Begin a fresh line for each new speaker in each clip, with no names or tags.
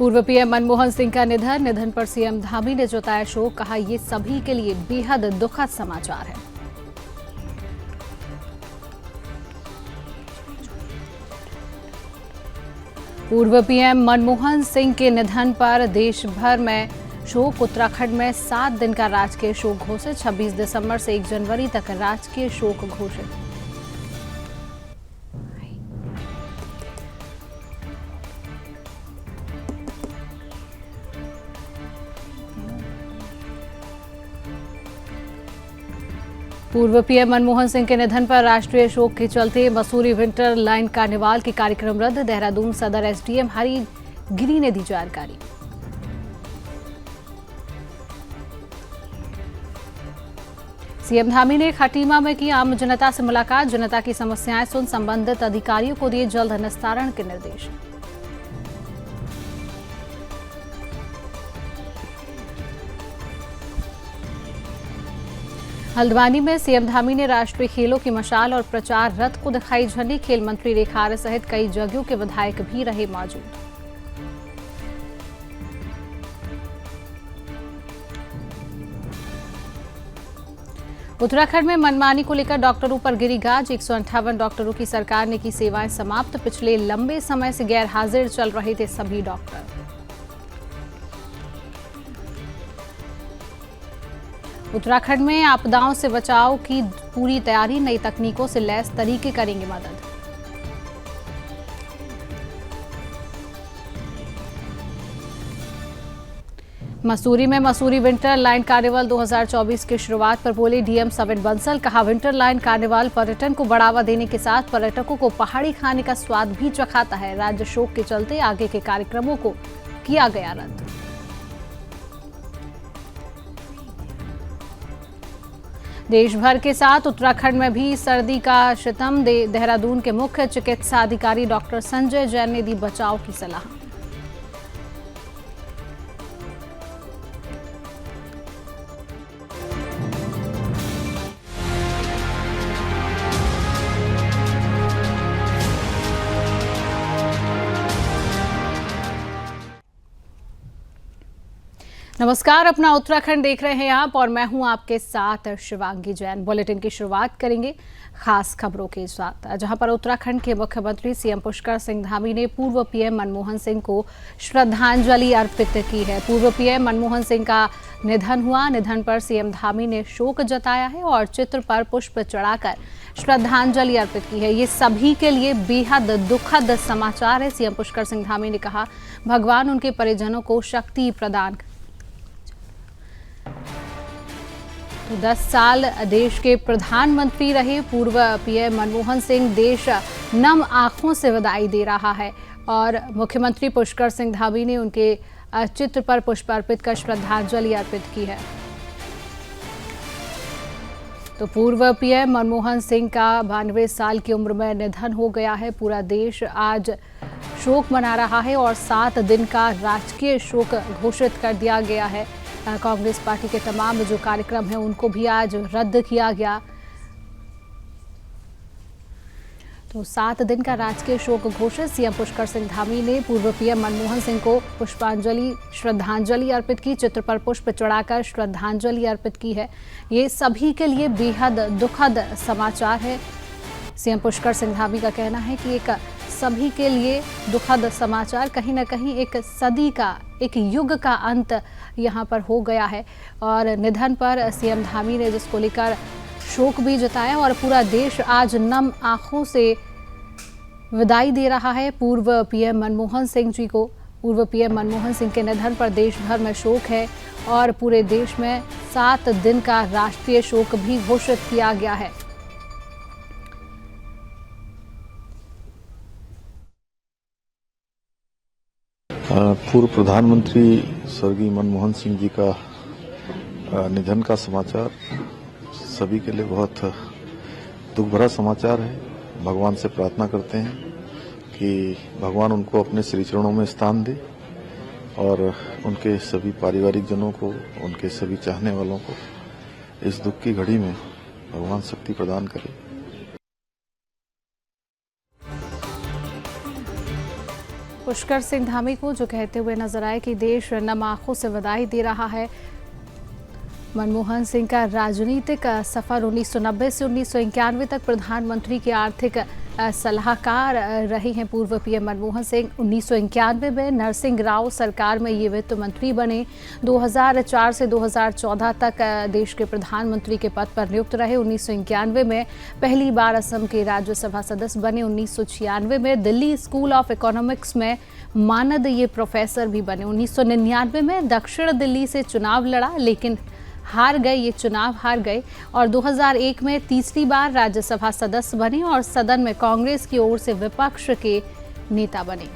पूर्व पीएम मनमोहन सिंह का निधन पर सीएम धामी ने जताया शोक। कहा, ये सभी के लिए बेहद दुखद समाचार है। पूर्व पीएम मनमोहन सिंह के निधन पर देश भर में शोक। उत्तराखंड में 7 दिन का राजकीय शोक घोषित। 26 दिसंबर से 1 जनवरी तक राजकीय शोक घोषित। पूर्व पीएम मनमोहन सिंह के निधन पर राष्ट्रीय शोक के चलते मसूरी विंटर लाइन कार्निवाल के कार्यक्रम रद्द। देहरादून सदर एसडीएम हरी गिरी ने दी जानकारी। सीएम धामी ने खटीमा में की आम जनता से मुलाकात। जनता की समस्याएं सुन संबंधित अधिकारियों को दिए जल्द निस्तारण के निर्देश। हल्द्वानी में सीएम धामी ने राष्ट्रीय खेलों की मशाल और प्रचार रथ को दिखाई झंडी। खेल मंत्री रेखा आर्य सहित कई जगहों के विधायक भी रहे मौजूद। उत्तराखंड में मनमानी को लेकर डॉक्टरों पर गिरी गाज। 158 डॉक्टरों की सरकार ने की सेवाएं समाप्त। पिछले लंबे समय से गैर हाजिर चल रहे थे सभी डॉक्टर। उत्तराखंड में आपदाओं से बचाव की पूरी तैयारी। नई तकनीकों से लैस तरीके करेंगे मदद। मसूरी में मसूरी विंटर लाइन कार्निवाल 2024 की शुरुआत पर बोले डीएम सविन बंसल। कहा, विंटर लाइन कार्निवाल पर्यटन को बढ़ावा देने के साथ पर्यटकों को पहाड़ी खाने का स्वाद भी चखाता है। राज्य शोक के चलते आगे के कार्यक्रमों को किया गया रद्द। देश भर के साथ उत्तराखंड में भी सर्दी का शितम। देहरादून के मुख्य चिकित्सा अधिकारी डॉक्टर संजय जैन ने दी बचाव की सलाह। नमस्कार, अपना उत्तराखंड देख रहे हैं आप और मैं हूं आपके साथ शिवांगी जैन। बुलेटिन की शुरुआत करेंगे खास खबरों के साथ, जहां पर उत्तराखंड के मुख्यमंत्री सीएम पुष्कर सिंह धामी ने पूर्व पीएम मनमोहन सिंह को श्रद्धांजलि अर्पित की है। पूर्व पीएम मनमोहन सिंह का निधन हुआ। निधन पर सीएम धामी ने शोक जताया है और चित्र पर पुष्प चढ़ाकर श्रद्धांजलि अर्पित की है। ये सभी के लिए बेहद दुखद समाचार है। सीएम पुष्कर सिंह धामी ने कहा, भगवान उनके परिजनों को शक्ति प्रदान। तो 10 साल देश के प्रधानमंत्री रहे पूर्व पीएम मनमोहन सिंह देश नम आंखों से विदाई दे रहा है और मुख्यमंत्री पुष्कर सिंह धामी ने उनके चित्र पर पुष्प अर्पित कर श्रद्धांजलि अर्पित की है। तो पूर्व पीएम मनमोहन सिंह का 92 साल की उम्र में निधन हो गया है। पूरा देश आज शोक मना रहा है और 7 दिन का राजकीय शोक घोषित कर दिया गया है। कांग्रेस पार्टी के तमाम जो कार्यक्रम हैं उनको भी आज रद्द किया गया। तो 7 दिन का राजकीय शोक घोषित। सीएम पुष्कर सिंह धामी ने पूर्व पीएम मनमोहन सिंह को श्रद्धांजलि अर्पित की। चित्र पर पुष्प चढ़ाकर श्रद्धांजलि अर्पित की है। ये सभी के लिए बेहद दुखद समाचार है। सीएम पुष्कर सिंह धामी का कहना है कि एक सभी के लिए दुखद समाचार, कहीं ना कहीं एक सदी का, एक युग का अंत यहाँ पर हो गया है। और निधन पर सीएम धामी ने जिसको लेकर शोक भी जताया और पूरा देश आज नम आंखों से विदाई दे रहा है पूर्व पीएम मनमोहन सिंह जी को। पूर्व पीएम मनमोहन सिंह के निधन पर देश भर में शोक है और पूरे देश में 7 दिन का राष्ट्रीय शोक भी घोषित किया गया है।
पूर्व प्रधानमंत्री स्वर्गीय मनमोहन सिंह जी का निधन का समाचार सभी के लिए बहुत दुख भरा समाचार है। भगवान से प्रार्थना करते हैं कि भगवान उनको अपने श्री चरणों में स्थान दे और उनके सभी पारिवारिक जनों को, उनके सभी चाहने वालों को इस दुख की घड़ी में भगवान शक्ति प्रदान करे।
पुष्कर सिंह धामी को, जो कहते हुए नजर आए कि देश नम आंखों से विदाई दे रहा है। मनमोहन सिंह का राजनीतिक सफर 1990 से 1991 तक प्रधानमंत्री के आर्थिक सलाहकार रहे हैं पूर्व पीएम मनमोहन सिंह। 1991 में नरसिंह राव सरकार में ये वित्त मंत्री बने। 2004 से 2014 तक देश के प्रधानमंत्री के पद पर नियुक्त रहे। 1991 में पहली बार असम के राज्यसभा सदस्य बने। 1996 में दिल्ली स्कूल ऑफ इकोनॉमिक्स में मानद ये प्रोफेसर भी बने। 1999 में दक्षिण दिल्ली से चुनाव लड़ा, लेकिन ये चुनाव हार गए और 2001 में तीसरी बार राज्यसभा सदस्य बने और सदन में कांग्रेस की ओर से विपक्ष के नेता बने।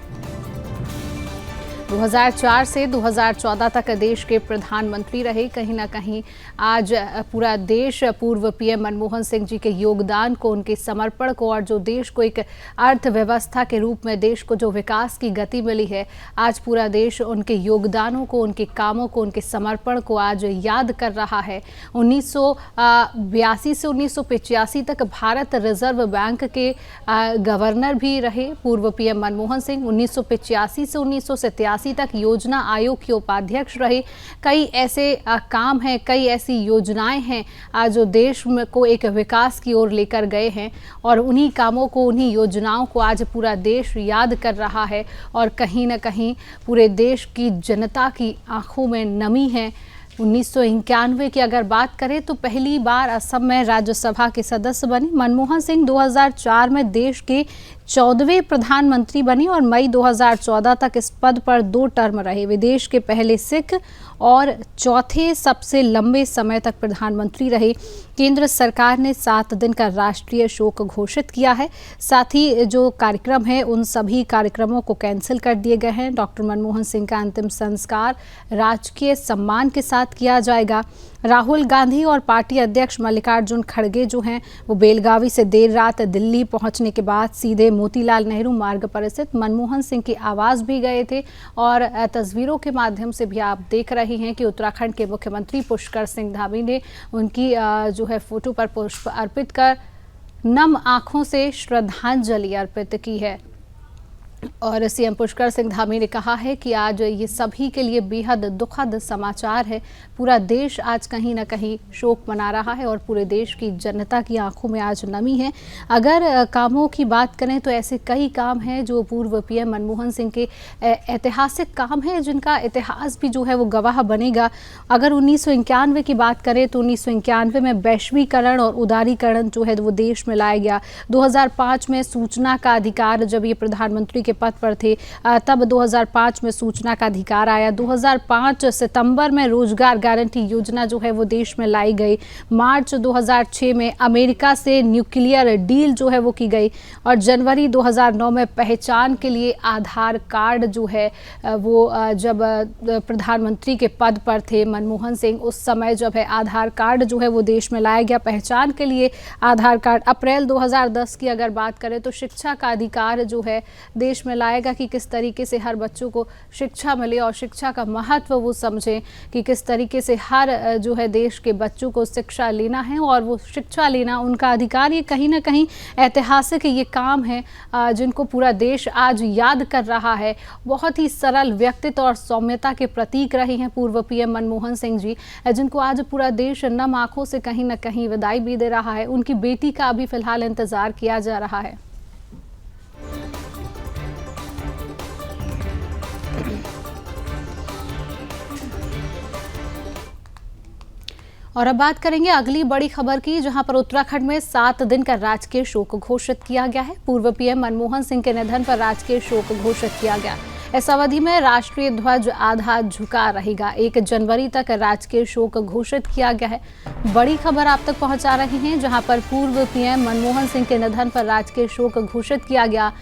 2004 से 2014 तक देश के प्रधानमंत्री रहे। कहीं ना कहीं आज पूरा देश पूर्व पीएम मनमोहन सिंह जी के योगदान को, उनके समर्पण को और जो देश को एक अर्थव्यवस्था के रूप में देश को जो विकास की गति मिली है, आज पूरा देश उनके योगदानों को, उनके कामों को, उनके समर्पण को आज याद कर रहा है। 1982 से 1985 तक भारत रिजर्व बैंक के गवर्नर भी रहे पूर्व पीएम मनमोहन सिंह। 1985 से 1987 तक योजना आयोग के उपाध्यक्ष रहे। कई ऐसे काम हैं, कई ऐसी योजनाएं हैं जो देश को एक विकास की ओर लेकर गए हैं और उन्हीं कामों को, उन्हीं योजनाओं को आज पूरा देश याद कर रहा है और कहीं ना कहीं पूरे देश की जनता की आंखों में नमी है। 1991 की अगर बात करें तो पहली बार असम में राज्यसभा के सदस्य बने। मनमोहन सिंह 2004 में देश के 14वें प्रधानमंत्री बने और मई 2014 तक इस पद पर 2 टर्म रहे। वे देश के पहले सिख और चौथे सबसे लंबे समय तक प्रधानमंत्री रहे। केंद्र सरकार ने 7 दिन का राष्ट्रीय शोक घोषित किया है। साथ ही जो कार्यक्रम है उन सभी कार्यक्रमों को कैंसिल कर दिए गए हैं। डॉक्टर मनमोहन सिंह का अंतिम संस्कार राजकीय सम्मान के साथ किया जाएगा। राहुल गांधी और पार्टी अध्यक्ष मल्लिकार्जुन खड़गे जो हैं वो बेलगावी से देर रात दिल्ली पहुंचने के बाद सीधे मोतीलाल नेहरू मार्ग पर स्थित मनमोहन सिंह की आवास भी गए थे और तस्वीरों के माध्यम से भी आप देख रहे हैं कि उत्तराखंड के मुख्यमंत्री पुष्कर सिंह धामी ने उनकी जो है फोटो पर पुष्प अर्पित कर नम आंखों से श्रद्धांजलि अर्पित की है। और सीएम पुष्कर सिंह धामी ने कहा है कि आज ये सभी के लिए बेहद दुखद समाचार है। पूरा देश आज कहीं ना कहीं शोक मना रहा है और पूरे देश की जनता की आंखों में आज नमी है। अगर कामों की बात करें तो ऐसे कई काम हैं जो पूर्व पीएम मनमोहन सिंह के ऐतिहासिक काम हैं, जिनका इतिहास भी जो है वो गवाह बनेगा। अगर 1991 की बात करें तो 1991 में वैश्वीकरण और उदारीकरण जो है वो देश में लाया गया। 2005 में सूचना का अधिकार, जब ये प्रधानमंत्री के पद पर थे तब 2005 में सूचना का अधिकार आया। 2005 सितंबर में रोजगार गारंटी योजना जो है वो देश में लाई गई। मार्च 2006 में अमेरिका से न्यूक्लियर डील जो है वो की गई और जनवरी 2009 में पहचान के लिए आधार कार्ड जो है वो जब प्रधानमंत्री के पद पर थे मनमोहन सिंह, उस समय जब है आधार कार्ड जो है वो देश में लाया गया, पहचान के लिए आधार कार्ड। अप्रैल 2010 की अगर बात करें तो शिक्षा का अधिकार जो है देश में लाएगा कि किस तरीके से हर बच्चों को शिक्षा मिले और शिक्षा का महत्व वो समझें कि किस तरीके से हर जो है देश के बच्चों को शिक्षा लेना है और वो शिक्षा लेना उनका अधिकार। ये कहीं ना कहीं ऐतिहासिक ये काम है जिनको पूरा देश आज याद कर रहा है। बहुत ही सरल व्यक्तित्व और सौम्यता के प्रतीक रहे हैं पूर्व पीएम मनमोहन सिंह जी, जिनको आज पूरा देश नम आंखों से कहीं ना कहीं विदाई भी दे रहा है। उनकी बेटी का अभी फिलहाल इंतजार किया जा रहा है। और अब बात करेंगे अगली बड़ी खबर की, जहां पर उत्तराखंड में 7 दिन का राजकीय शोक घोषित किया गया है। पूर्व पीएम मनमोहन सिंह के निधन पर राजकीय शोक घोषित किया गया। इस अवधि में राष्ट्रीय ध्वज आधा झुका रहेगा। 1 जनवरी तक राजकीय शोक घोषित किया गया है। बड़ी खबर आप तक पहुंचा रहे हैं, जहां पर पूर्व पीएम मनमोहन सिंह के निधन पर राजकीय शोक घोषित किया गया।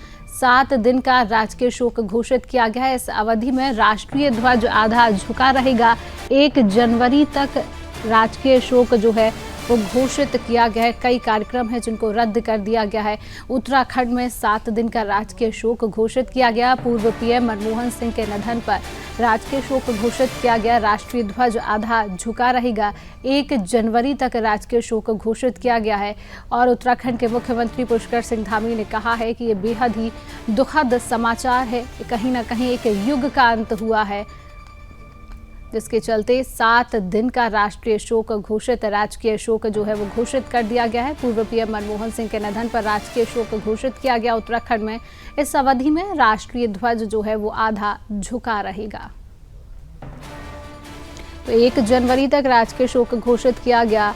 7 दिन का राजकीय शोक घोषित किया गया है। इस अवधि में राष्ट्रीय ध्वज आधा झुका रहेगा। 1 जनवरी तक राजकीय शोक जो है वो घोषित किया गया है। कई कार्यक्रम हैं जिनको रद्द कर दिया गया है। उत्तराखंड में 7 दिन का राजकीय शोक घोषित किया गया। पूर्व पीएम मनमोहन सिंह के निधन पर राजकीय शोक घोषित किया गया। राष्ट्रीय ध्वज आधा झुका रहेगा। 1 जनवरी तक राजकीय शोक घोषित किया गया है और उत्तराखंड के मुख्यमंत्री पुष्कर सिंह धामी ने कहा है कि ये बेहद ही दुखद समाचार है। कहीं ना कहीं एक युग का अंत हुआ है, जिसके चलते 7 दिन का राष्ट्रीय शोक घोषित, राजकीय शोक जो है वो घोषित कर दिया गया है। पूर्व पीएम मनमोहन सिंह के निधन पर राजकीय शोक घोषित किया गया उत्तराखंड में। इस अवधि में राष्ट्रीय ध्वज जो है वो आधा झुका रहेगा। तो 1 जनवरी तक राजकीय शोक घोषित किया गया।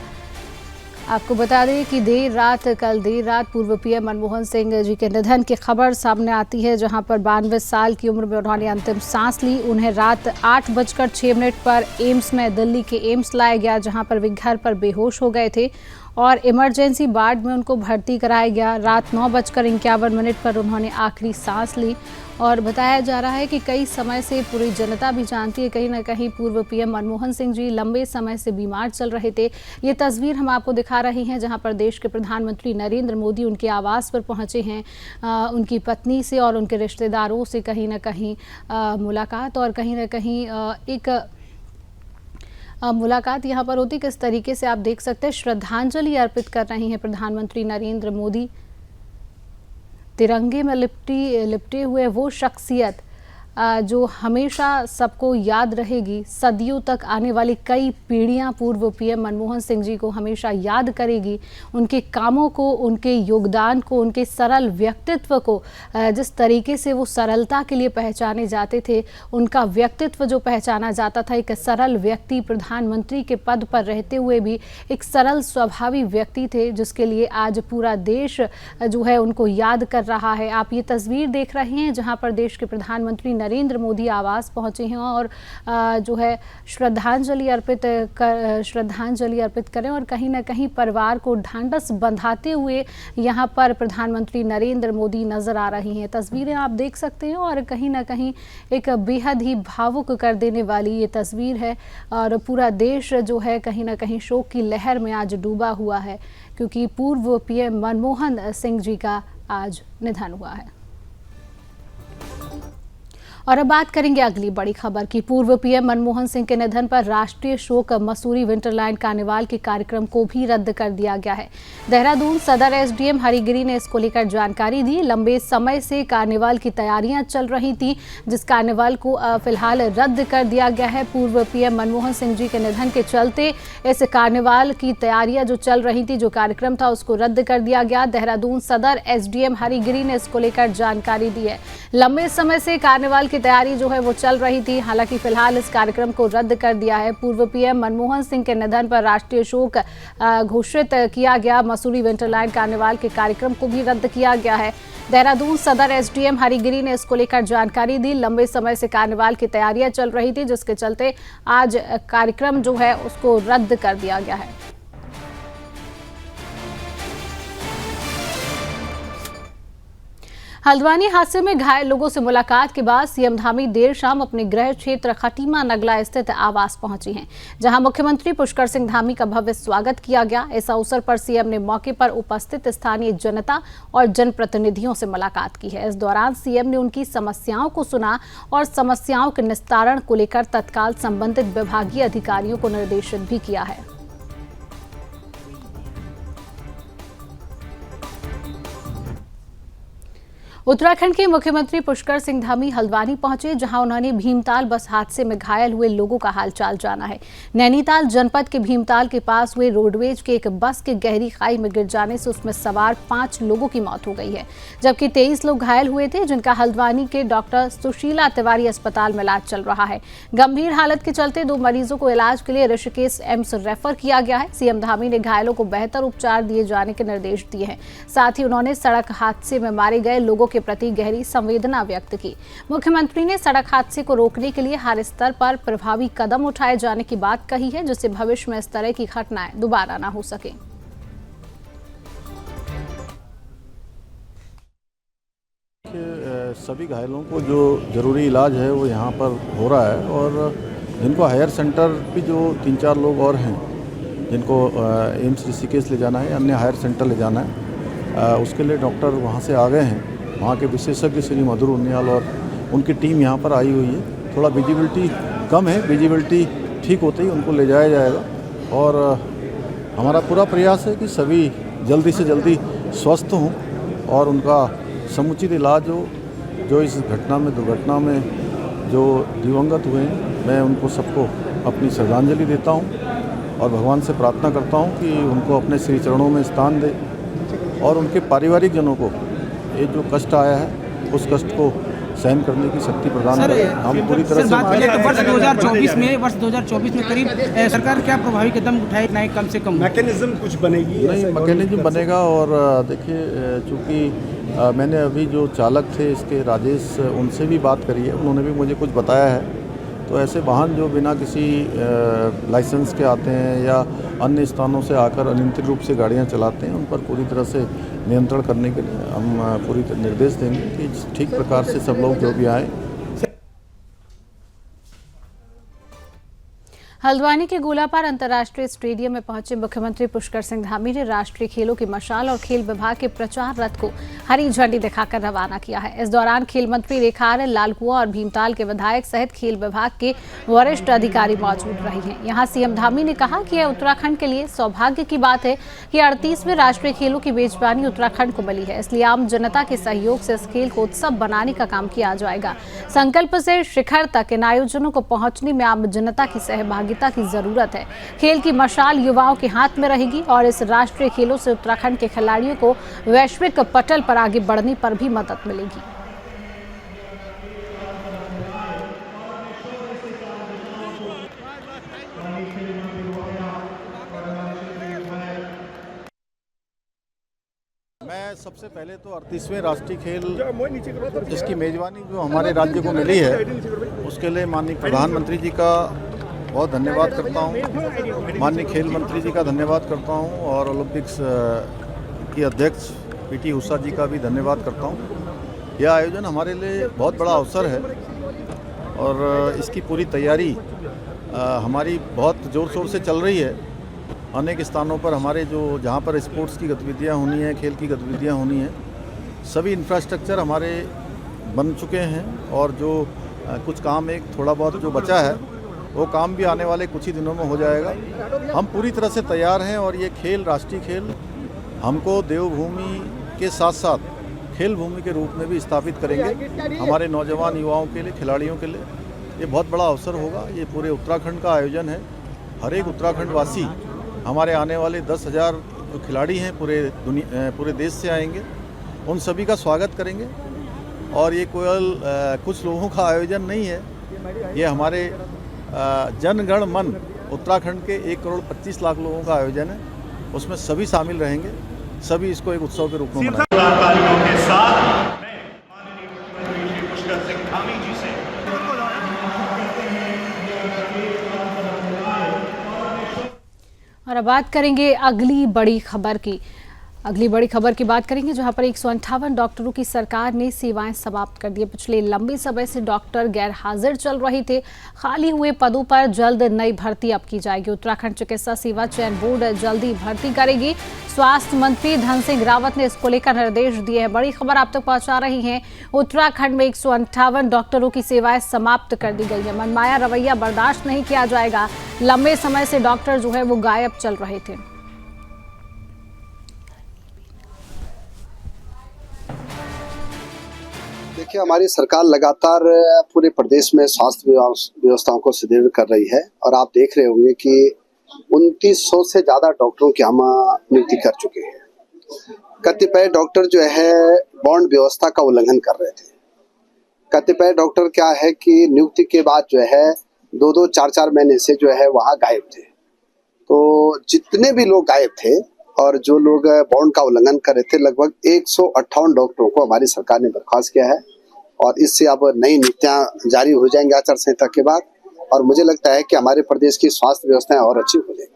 आपको बता दें कि कल देर रात पूर्व पीएम मनमोहन सिंह जी के निधन की खबर सामने आती है, जहां पर 92 साल की उम्र में उन्होंने अंतिम सांस ली। उन्हें रात 8:06 पर एम्स में, दिल्ली के एम्स लाया गया, जहां पर वे घर पर बेहोश हो गए थे और इमरजेंसी वार्ड में उनको भर्ती कराया गया। रात 9:51 पर उन्होंने आखिरी सांस ली और बताया जा रहा है कि कई समय से पूरी जनता भी जानती है, कहीं ना कहीं पूर्व पीएम मनमोहन सिंह जी लंबे समय से बीमार चल रहे थे। ये तस्वीर हम आपको दिखा रहे हैं जहां पर देश के प्रधानमंत्री नरेंद्र मोदी उनके आवास पर पहुंचे हैं। उनकी पत्नी से और उनके रिश्तेदारों से कहीं ना कहीं मुलाकात और कहीं ना कहीं एक मुलाकात यहाँ पर होती। किस तरीके से आप देख सकते हैं, श्रद्धांजलि अर्पित कर रहे हैं प्रधानमंत्री नरेंद्र मोदी। तिरंगे में लिपटे हुए वो शख्सियत जो हमेशा सबको याद रहेगी, सदियों तक आने वाली कई पीढ़ियां पूर्व पीएम मनमोहन सिंह जी को हमेशा याद करेगी। उनके कामों को, उनके योगदान को, उनके सरल व्यक्तित्व को, जिस तरीके से वो सरलता के लिए पहचाने जाते थे, उनका व्यक्तित्व जो पहचाना जाता था, एक सरल व्यक्ति, प्रधानमंत्री के पद पर रहते हुए भी एक सरल स्वभावी व्यक्ति थे, जिसके लिए आज पूरा देश जो है उनको याद कर रहा है। आप ये तस्वीर देख रहे हैं जहां पर देश के प्रधानमंत्री नरेंद्र मोदी आवास पहुंचे हैं और जो है श्रद्धांजलि अर्पित करें और कहीं ना कहीं परिवार को ढांढस बंधाते हुए यहां पर प्रधानमंत्री नरेंद्र मोदी नजर आ रही हैं। तस्वीरें आप देख सकते हैं और कहीं ना कहीं एक बेहद ही भावुक कर देने वाली ये तस्वीर है और पूरा देश जो है कहीं ना कहीं शोक की लहर में आज डूबा हुआ है, क्योंकि पूर्व पीएम मनमोहन सिंह जी का आज निधन हुआ है। और अब बात करेंगे अगली बड़ी खबर की। पूर्व पीएम मनमोहन सिंह के निधन पर राष्ट्रीय शोक मसूरी विंटरलैंड कार्निवाल के कार्यक्रम को भी रद्द कर दिया गया है। देहरादून सदर एसडीएम हरिगिरी ने इसको लेकर जानकारी दी। लंबे समय से कार्निवाल की तैयारियां चल रही थी, जिस कार्निवाल को फिलहाल रद्द कर दिया गया है। पूर्व पीएम मनमोहन सिंह जी के निधन के चलते इस कार्निवाल की तैयारियां जो चल रही थी, जो कार्यक्रम था, उसको रद्द कर दिया गया। देहरादून सदर एसडीएम हरिगिरी ने इसको लेकर जानकारी दी है। लंबे समय से कार्निवाल तैयारी जो है वो चल रही थी, हालांकि फिलहाल इस कार्यक्रम को रद्द कर दिया है। पूर्व पीएम मनमोहन सिंह के निधन पर राष्ट्रीय शोक घोषित किया गया। मसूरी विंटरलैंड कार्निवाल के कार्यक्रम को भी रद्द किया गया है। देहरादून सदर एसडीएम हरिगिरी ने इसको लेकर जानकारी दी। लंबे समय से कार्निवाल की तैयारियां चल रही थी, जिसके चलते आज कार्यक्रम जो है उसको रद्द कर दिया गया है। हल्द्वानी हादसे में घायल लोगों से मुलाकात के बाद सीएम धामी देर शाम अपने गृह क्षेत्र खटीमा नगला स्थित आवास पहुंची हैं, जहां मुख्यमंत्री पुष्कर सिंह धामी का भव्य स्वागत किया गया। इस अवसर पर सीएम ने मौके पर उपस्थित स्थानीय जनता और जनप्रतिनिधियों से मुलाकात की है। इस दौरान सीएम ने उनकी समस्याओं को सुना और समस्याओं के निस्तारण को लेकर तत्काल संबंधित विभागीय अधिकारियों को निर्देशित भी किया है। उत्तराखंड के मुख्यमंत्री पुष्कर सिंह धामी हल्द्वानी पहुंचे, जहां उन्होंने भीमताल बस हादसे में घायल हुए लोगों का हालचाल जाना है। नैनीताल जनपद के भीमताल के पास हुए रोडवेज के एक बस के गहरी खाई में गिर जाने से उसमें सवार 5 लोगों की मौत हो गई है, जबकि 23 लोग घायल हुए थे, जिनका हल्द्वानी के डॉक्टर सुशीला तिवारी अस्पताल में इलाज चल रहा है। गंभीर हालत के चलते 2 मरीजों को इलाज के लिए ऋषिकेश एम्स रेफर किया गया है। सीएम धामी ने घायलों को बेहतर उपचार दिए जाने के निर्देश दिए हैं। साथ ही उन्होंने सड़क हादसे में मारे गए लोगों के प्रति गहरी संवेदना व्यक्त की। मुख्यमंत्री ने सड़क हादसे को रोकने के लिए हर स्तर पर प्रभावी कदम उठाए जाने की बात कही है, जिससे भविष्य में इस तरह की घटनाएं दोबारा ना हो सके।
सभी घायलों को जो जरूरी इलाज है वो यहाँ पर हो रहा है और जिनको हायर सेंटर भी जो 3-4 लोग और हैं जिनको एम्स ऋषिकेश ले जाना है, अन्य हायर सेंटर ले जाना है, उसके लिए डॉक्टर वहाँ से आ गए हैं। वहाँ के विशेषज्ञ श्री मधुर उनियाल और उनकी टीम यहाँ पर आई हुई है। थोड़ा विजिबिलिटी कम है, विजिबिलिटी ठीक होते ही उनको ले जाया जाएगा और हमारा पूरा प्रयास है कि सभी जल्दी से जल्दी स्वस्थ हों और उनका समुचित इलाज हो। जो इस दुर्घटना में जो दिवंगत हुए हैं, मैं उनको सबको अपनी श्रद्धांजलि देता हूं और भगवान से प्रार्थना करता हूं कि उनको अपने श्री चरणों में स्थान दे और उनके पारिवारिक जनों को ये जो कष्ट आया है उस कष्ट को सहन करने की शक्ति प्रदान करें। हम पूरी तरह से
बात करें तो वर्ष 2024 में करीब सरकार क्या प्रभावी कदम उठाए, कम से कम
मैकेनिज्म कुछ बनेगी?
नहीं, मैकेनिज्म बनेगा। और देखिए, चूँकि मैंने अभी जो चालक थे इसके राजेश, उनसे भी बात करी है, उन्होंने भी मुझे कुछ बताया है। तो ऐसे वाहन जो बिना किसी लाइसेंस के आते हैं या अन्य स्थानों से आकर अनियंत्रित रूप से गाड़ियां चलाते हैं, उन पर पूरी तरह से नियंत्रण करने के लिए हम पूरी निर्देश देंगे कि ठीक प्रकार से सब लोग जो भी आए।
हल्द्वानी के गोलापार अंतर्राष्ट्रीय स्टेडियम में पहुंचे मुख्यमंत्री पुष्कर सिंह धामी ने राष्ट्रीय खेलों की मशाल और खेल विभाग के प्रचार रथ को हरी झंडी दिखाकर रवाना किया है। इस दौरान खेल मंत्री रेखा आर्य, लालकुआं और भीमताल के विधायक सहित खेल विभाग के वरिष्ठ अधिकारी मौजूद रहे हैं। यहां सीएम धामी ने कहा कि यह उत्तराखंड के लिए सौभाग्य की बात है कि 38वें राष्ट्रीय खेलों की मेजबानी उत्तराखंड को मिली है, इसलिए आम जनता के सहयोग से इस खेल को उत्सव बनाने का काम किया जाएगा। संकल्प से शिखर तक इन आयोजनों को पहुंचने में आम जनता की सहभागिता की जरूरत है। खेल की मशाल युवाओं के हाथ में रहेगी और इस राष्ट्रीय खेलों से उत्तराखंड के खिलाड़ियों को वैश्विक पटल पर आगे बढ़ने पर भी मदद मिलेगी।
मैं सबसे पहले तो 38वें राष्ट्रीय खेल जिसकी मेजबानी जो हमारे राज्य को मिली है, उसके लिए माननीय प्रधानमंत्री जी का बहुत धन्यवाद करता हूं, माननीय खेल मंत्री जी का धन्यवाद करता हूं और ओलंपिक्स की अध्यक्ष पीटी उषा जी का भी धन्यवाद करता हूं। यह आयोजन हमारे लिए बहुत बड़ा अवसर है और इसकी पूरी तैयारी हमारी बहुत ज़ोर शोर से चल रही है। अनेक स्थानों पर हमारे जहाँ पर स्पोर्ट्स की गतिविधियाँ होनी है, खेल की गतिविधियाँ होनी है, सभी इंफ्रास्ट्रक्चर हमारे बन चुके हैं और जो कुछ काम एक थोड़ा बहुत जो बचा है वो काम भी आने वाले कुछ ही दिनों में हो जाएगा। हम पूरी तरह से तैयार हैं और ये खेल, राष्ट्रीय खेल, हमको देवभूमि के साथ साथ खेल भूमि के रूप में भी स्थापित करेंगे। हमारे नौजवान युवाओं के लिए, खिलाड़ियों के लिए ये बहुत बड़ा अवसर होगा। ये पूरे उत्तराखंड का आयोजन है। हर एक उत्तराखंड वासी, हमारे आने वाले 10,000 जो खिलाड़ी हैं पूरे देश से आएंगे, उन सभी का स्वागत करेंगे। और ये केवल कुछ लोगों का आयोजन नहीं है, ये हमारे जनगण मन उत्तराखंड के 1,25,00,000 लोगों का आयोजन है। उसमें सभी शामिल रहेंगे, सभी इसको एक उत्सव के रूप में मनाएंगे।
के साथ मैं माननीय मुख्यमंत्री श्री पुष्कर सिंह धामी जी से
और अब बात करेंगे अगली बड़ी खबर की बात करेंगे, जहां पर 158 डॉक्टरों की सरकार ने सेवाएं समाप्त कर दी। पिछले लंबे समय से डॉक्टर गैर हाजिर चल रहे थे। खाली हुए पदों पर जल्द नई भर्ती अब की जाएगी। उत्तराखंड चिकित्सा सेवा चयन बोर्ड जल्दी भर्ती करेगी। स्वास्थ्य मंत्री धन सिंह रावत ने इसको लेकर निर्देश दिए हैं। बड़ी खबर आप तक पहुंचा रही हैं। उत्तराखंड में 158 डॉक्टरों की सेवाएं समाप्त कर दी गई है। मनमाया रवैया बर्दाश्त नहीं किया जाएगा। लंबे समय से डॉक्टर जो है वो गायब चल रहे थे।
देखिए, हमारी सरकार लगातार पूरे प्रदेश में स्वास्थ्य व्यवस्थाओं को सुदृढ़ कर रही है और आप देख रहे होंगे कि 2900 से ज्यादा डॉक्टरों की हम नियुक्ति कर चुके हैं। कतिपय डॉक्टर जो है बॉन्ड व्यवस्था का उल्लंघन कर रहे थे। कतिपय डॉक्टर क्या है कि नियुक्ति के बाद जो है 2-2, 4-4 महीने से जो है वहाँ गायब थे। तो जितने भी लोग गायब थे और जो लोग बॉन्ड का उल्लंघन कर रहे थे, लगभग 158 डॉक्टरों को हमारी सरकार ने बर्खास्त किया है और इससे अब नई नीतियां जारी हो जाएंगी आचार संहिता के बाद। और मुझे लगता है कि हमारे प्रदेश की स्वास्थ्य व्यवस्थाएं और अच्छी हो जाएगी।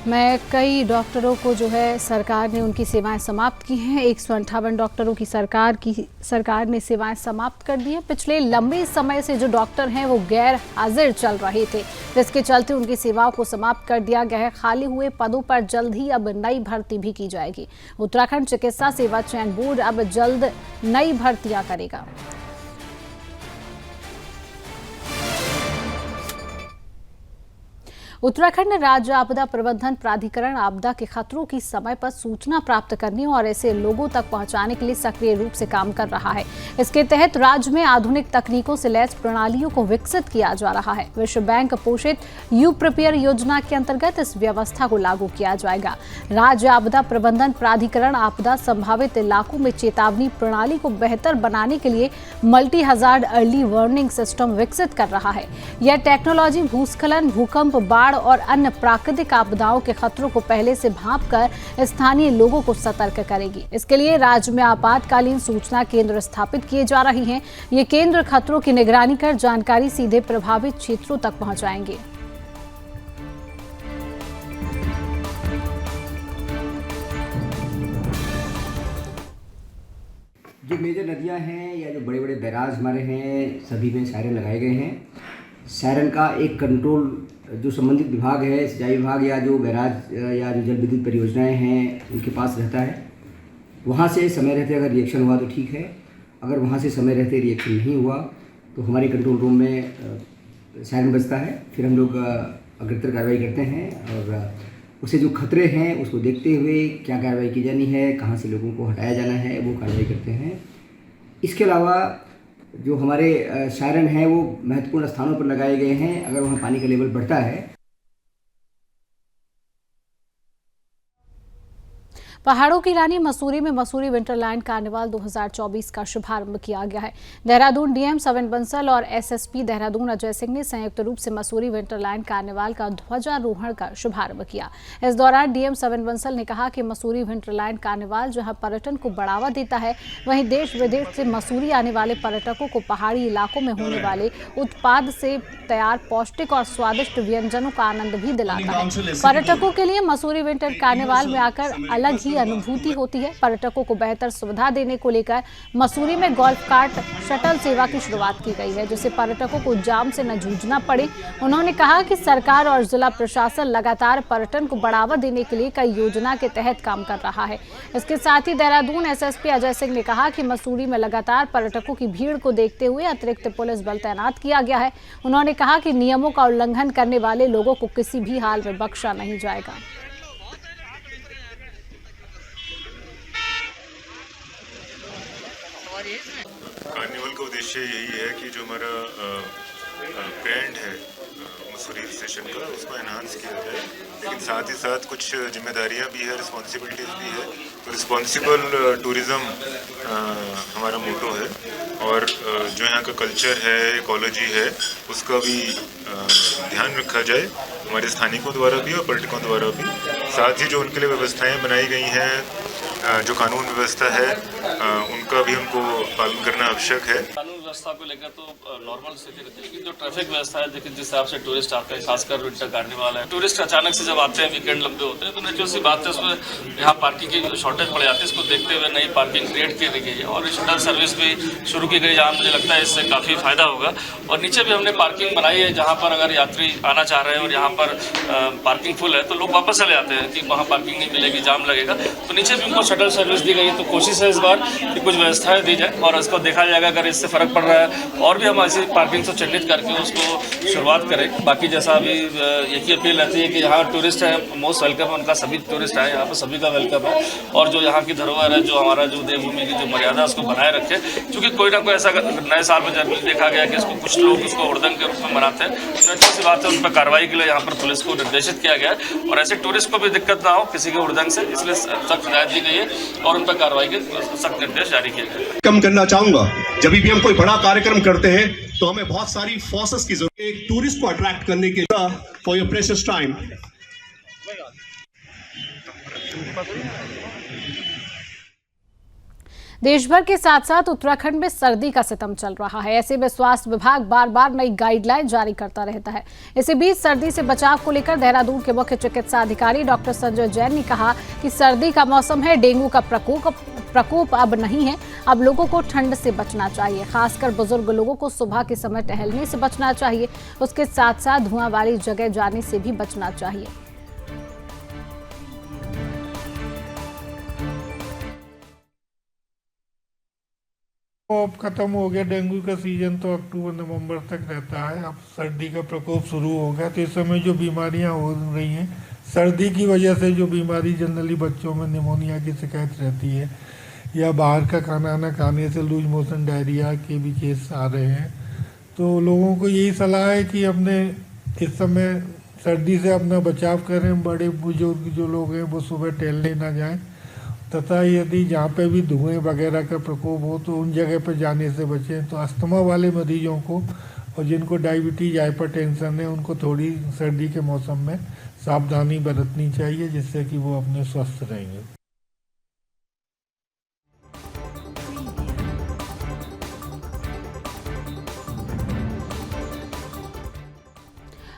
में कई डॉक्टरों को जो है सरकार ने उनकी सेवाएं समाप्त की हैं। 158 डॉक्टरों की सरकार ने सेवाएं समाप्त कर दी हैं। पिछले लंबे समय से जो डॉक्टर हैं वो गैर हाजिर चल रहे थे, जिसके चलते उनकी सेवाओं को समाप्त कर दिया गया है। खाली हुए पदों पर जल्द ही अब नई भर्ती भी की जाएगी। उत्तराखंड चिकित्सा सेवा चयन बोर्ड अब जल्द नई भर्तियां करेगा। उत्तराखंड राज्य आपदा प्रबंधन प्राधिकरण आपदा के खतरों की समय पर सूचना प्राप्त करने और ऐसे लोगों तक पहुंचाने के लिए सक्रिय रूप से काम कर रहा है। इसके तहत राज्य में आधुनिक तकनीकों से लैस प्रणालियों को विकसित किया जा रहा है। विश्व बैंक पोषित यू प्रिपेयर योजना के अंतर्गत इस व्यवस्था को लागू किया जाएगा। राज्य आपदा प्रबंधन प्राधिकरण आपदा संभावित इलाकों में चेतावनी प्रणाली को बेहतर बनाने के लिए multi hazard early warning system विकसित कर रहा है। यह टेक्नोलॉजी भूस्खलन, भूकंप, बाढ़ और अन्य प्राकृतिक आपदाओं के खतरों को पहले से भांपकर स्थानीय लोगों को सतर्क करेगी। इसके लिए राज्य में आपातकालीन सूचना केंद्र स्थापित किए जा रहे हैं। ये केंद्र खतरों की निगरानी कर जानकारी सीधे प्रभावित क्षेत्रों तक पहुंचाएंगे।
जो मेजर नदियां हैं या जो बड़े बड़े बैराज हमारे हैं, सभी में सायरन लगाए गए हैं। सायरन का एक कंट्रोल जो संबंधित विभाग है, सिंचाई विभाग या जो बैराज या जो जल विद्युत परियोजनाएं हैं उनके पास रहता है। वहाँ से समय रहते अगर रिएक्शन हुआ तो ठीक है, अगर वहाँ से समय रहते रिएक्शन नहीं हुआ तो हमारे कंट्रोल रूम में सायरन बजता है। फिर हम लोग अग्रतर कार्रवाई करते हैं और उसे जो खतरे हैं उसको देखते हुए क्या कार्रवाई की जानी है, कहाँ से लोगों को हटाया जाना है, वो कार्रवाई करते हैं। इसके अलावा जो हमारे सायरन हैं वो महत्वपूर्ण स्थानों पर लगाए गए हैं। अगर वहाँ पानी का लेवल बढ़ता है,
पहाड़ों की रानी मसूरी में मसूरी विंटरलैंड कार्निवाल 2024 का शुभारंभ किया गया है। देहरादून डीएम सविन बंसल और एसएसपी देहरादून अजय सिंह ने संयुक्त रूप से मसूरी विंटरलैंड कार्निवाल का ध्वजारोहण का शुभारंभ किया। इस दौरान डीएम सविन बंसल ने कहा कि मसूरी विंटरलैंड कार्निवाल जहां पर्यटन को बढ़ावा देता है, वहीं देश विदेश से मसूरी आने वाले पर्यटकों को पहाड़ी इलाकों में होने वाले उत्पाद से तैयार पौष्टिक और स्वादिष्ट व्यंजनों का आनंद भी दिलाता है। पर्यटकों के लिए मसूरी विंटर कार्निवाल में आकर अलग ही अनुभूति होती है। पर्यटकों को बेहतर सुविधा देने को लेकर मसूरी में गोल्फ कार्ट शटल सेवा की शुरुआत की गई है, जिससे पर्यटकों को जाम से न जूझना पड़े। उन्होंने कहा कि सरकार और जिला प्रशासन लगातार पर्यटन को बढ़ावा देने के लिए कई योजना के तहत काम कर रहा है। इसके साथ ही देहरादून एसएसपी अजय सिंह ने कहा कि मसूरी में लगातार पर्यटकों की भीड़ को देखते हुए अतिरिक्त पुलिस बल तैनात किया गया है। उन्होंने कहा कि नियमों का उल्लंघन करने वाले लोगों को किसी भी हाल में बख्शा नहीं जाएगा।
कार्निवल का उद्देश्य यही है कि जो हमारा ब्रांड है मसूरी स्टेशन का, उसको एनहांस किया जाए, लेकिन साथ ही साथ कुछ जिम्मेदारियां भी है, रिस्पॉन्सिबिलिटीज भी है। तो रिस्पॉन्सिबल टूरिज़्म हमारा मोटो है और जो यहाँ का कल्चर है, इकोलॉजी है, उसका भी ध्यान रखा जाए हमारे स्थानिकों द्वारा भी और पर्यटकों द्वारा भी। साथ ही जो उनके लिए व्यवस्थाएं बनाई गई हैं, जो कानून व्यवस्था है, उनका भी उनको पालन करना आवश्यक है।
कानून व्यवस्था को लेकर तो नॉर्मल स्थिति रहती है, लेकिन जो ट्रैफिक व्यवस्था है, देखिए जिस हिसाब से टूरिस्ट आते हैं, खासकर विंटर कार्निवाल है, टूरिस्ट अचानक से जब आते हैं, वीकेंड लंबे होते हैं, तो नेचुरल सी बात है उसमें यहाँ पार्किंग की शॉर्टेज पड़ जाती है। इसको देखते हुए नई पार्किंग क्रिएट की गई है और शटल सर्विस भी शुरू की गई, जहाँ मुझे लगता है इससे काफ़ी फायदा होगा। और नीचे भी हमने पार्किंग बनाई है, जहाँ पर अगर यात्री आना चाह रहे हैं और यहाँ पर पार्किंग फुल है तो लोग वापस चले आते हैं कि वहाँ पार्किंग नहीं मिलेगी, जाम लगेगा। तो नीचे भी उनको शटल सर्विस दी गई है। तो कोशिश है इस बार कि कुछ व्यवस्थाएं दी जाए और इसको देखा जाएगा, अगर इससे फर्क पड़ रहा है और भी हम ऐसी पार्किंग से चिन्हित करके उसको शुरुआत करें। बाकी जैसा अभी एक ही अपील रहती है कि यहाँ टूरिस्ट है, मोस्ट वेलकम है, उनका सभी टूरिस्ट आए, यहाँ पर सभी का वेलकम है। और जो यहाँ की धरोहर है, जो हमारा जो देवभूमि की जो मर्यादा है, उसको बनाए रखें, क्योंकि कोई ना कोई ऐसा नए साल में जनरली देखा गया कि इसको कुछ लोग उसको उड़दंग के रूप में मनाते हैं। तो अच्छी सी बात है, उन पर कार्रवाई के लिए यहाँ पर पुलिस को निर्देशित किया गया है और ऐसे टूरिस्ट को भी दिक्कत ना हो किसी के उड़दंग से, इसलिए सख्त हिदायत दी गई है और उन पर कार्रवाई के सख्त निर्देश जारी किए गए।
कम करना चाहूंगा, जब भी हम कोई बड़ा कार्यक्रम करते हैं तो हमें बहुत सारी फोर्सेस की जरूरत है एक टूरिस्ट को अट्रैक्ट करने के लिए। For your precious time.
देश भर के साथ साथ उत्तराखंड में सर्दी का सितम चल रहा है। ऐसे में स्वास्थ्य विभाग बार बार नई गाइडलाइन जारी करता रहता है। इसी बीच सर्दी से बचाव को लेकर देहरादून के मुख्य चिकित्सा अधिकारी डॉक्टर संजय जैन ने कहा कि सर्दी का मौसम है, डेंगू का प्रकोप अब नहीं है। अब लोगों को ठंड से बचना चाहिए, खासकर बुजुर्ग लोगों को सुबह के समय टहलने से बचना चाहिए। उसके साथ साथ धुआं वाली जगह जाने से भी बचना चाहिए।
अब खत्म हो गया डेंगू का सीजन, तो अक्टूबर नवंबर तक रहता है। अब सर्दी का प्रकोप शुरू हो गया, तो इस समय जो बीमारियां हो रही हैं सर्दी की वजह से, जो बीमारी जनरली बच्चों में निमोनिया की शिकायत रहती है, या बाहर का खाना ना खाने से लूज मोशन डायरिया के भी केस आ रहे हैं। तो लोगों को यही सलाह है कि अपने इस समय सर्दी से अपना बचाव करें। बड़े बुजुर्ग जो लोग हैं वो सुबह टहलने ना जाएं, तथा यदि जहाँ पे भी धुएं वगैरह का प्रकोप हो तो उन जगह पर जाने से बचें। तो अस्थमा वाले मरीजों को और जिनको डायबिटीज हाइपरटेंशन है उनको थोड़ी सर्दी के मौसम में सावधानी बरतनी चाहिए, जिससे कि वो अपने स्वस्थ रहेंगे।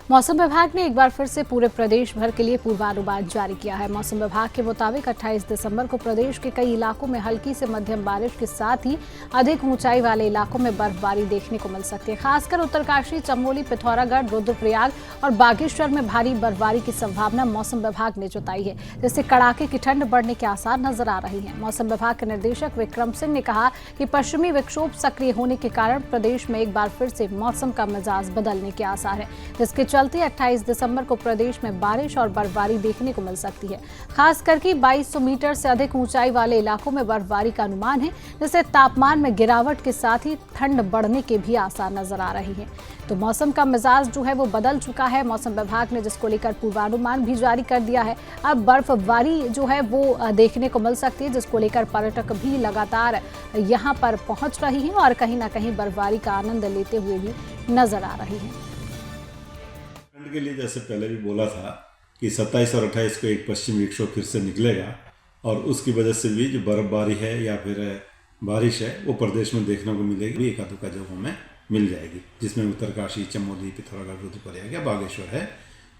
मौसम विभाग ने एक बार फिर से पूरे प्रदेश भर के लिए पूर्वानुमान जारी किया है। मौसम विभाग के मुताबिक 28 दिसंबर को प्रदेश के कई इलाकों में हल्की से मध्यम बारिश के साथ ही अधिक ऊंचाई वाले इलाकों में बर्फबारी देखने को मिल सकती है। खासकर उत्तरकाशी, चमोली, पिथौरागढ़, रुद्रप्रयाग और बागेश्वर में भारी बर्फबारी की संभावना मौसम विभाग ने जताई है, जिससे कड़ाके की ठंड बढ़ने के आसार नजर आ रही है। मौसम विभाग के निदेशक विक्रम सिंह ने कहा कि पश्चिमी विक्षोभ सक्रिय होने के कारण प्रदेश में एक बार फिर से मौसम का मिजाज बदलने के आसार है, जिसके चलते 28 दिसंबर को प्रदेश में बारिश और बर्फबारी देखने को मिल सकती है। खास करके 2200 मीटर से अधिक ऊंचाई वाले इलाकों में बर्फबारी का अनुमान है, जिससे तापमान में गिरावट के साथ ही ठंड बढ़ने के भी आसार नजर आ रहे हैं। तो मौसम का मिजाज जो है वो बदल चुका है। मौसम विभाग ने जिसको लेकर पूर्वानुमान भी जारी कर दिया है। अब बर्फबारी जो है वो देखने को मिल सकती है, जिसको लेकर पर्यटक भी लगातार यहाँ पर पहुंच रही हैं और कहीं ना कहीं बर्फबारी का आनंद लेते हुए भी नजर आ रही है।
के लिए जैसे पहले भी बोला था कि 27 और 28 को एक पश्चिमी विक्षोभ फिर से निकलेगा और उसकी वजह से भी जो बर्फबारी है या फिर बारिश है वो प्रदेश में देखने को मिलेगी। एक आधों का जगहों में मिल जाएगी, जिसमें उत्तरकाशी, चमोली, पिथौरागढ़, रुद्रप्रयाग या बागेश्वर है।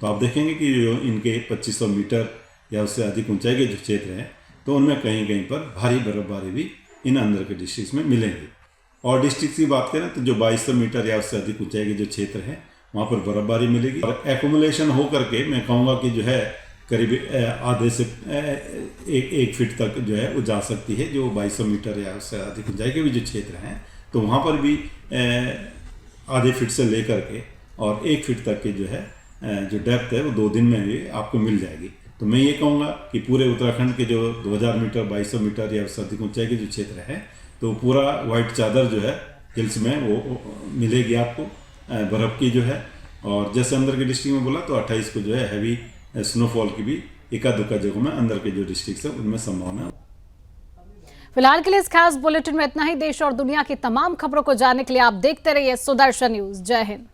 तो आप देखेंगे कि जो इनके 2500 मीटर या उससे अधिक ऊंचाई के जो क्षेत्र हैं तो उनमें कहीं कहीं पर भारी बर्फबारी भी इन अंदर के डिस्ट्रिक्ट में मिलेंगी। और डिस्ट्रिक्ट की बात करें तो जो 2200 मीटर या उससे अधिक ऊंचाई के जो क्षेत्र हैं वहाँ पर बर्फबारी मिलेगी और एक्यूमुलेशन हो करके मैं कहूँगा कि जो है करीब आधे से एक फीट तक जो है वो जा सकती है। जो 2200 मीटर या उससे अधिक ऊंचाई के भी जो क्षेत्र हैं तो वहाँ पर भी आधे फीट से लेकर के और 1 फीट तक के जो है जो डेप्थ है वो 2 दिन में भी आपको मिल जाएगी। तो मैं ये कहूँगा कि पूरे उत्तराखंड के जो 2000 मीटर, 2200 मीटर या उससे अधिक ऊंचाई के जो क्षेत्र है तो पूरा वाइट चादर जो है हिल्स में वो मिलेगी आपको बर्फ़ की जो है। और जैसे अंदर के डिस्ट्रिक्ट में बोला तो 28 को जो है हैवी स्नोफॉल की भी एका दुक्का जगहों में अंदर के जो डिस्ट्रिक्ट है उनमें संभावना है।
फिलहाल के लिए इस खास बुलेटिन में इतना ही। देश और दुनिया की तमाम खबरों को जानने के लिए आप देखते रहिए सुदर्शन न्यूज। जय हिंद।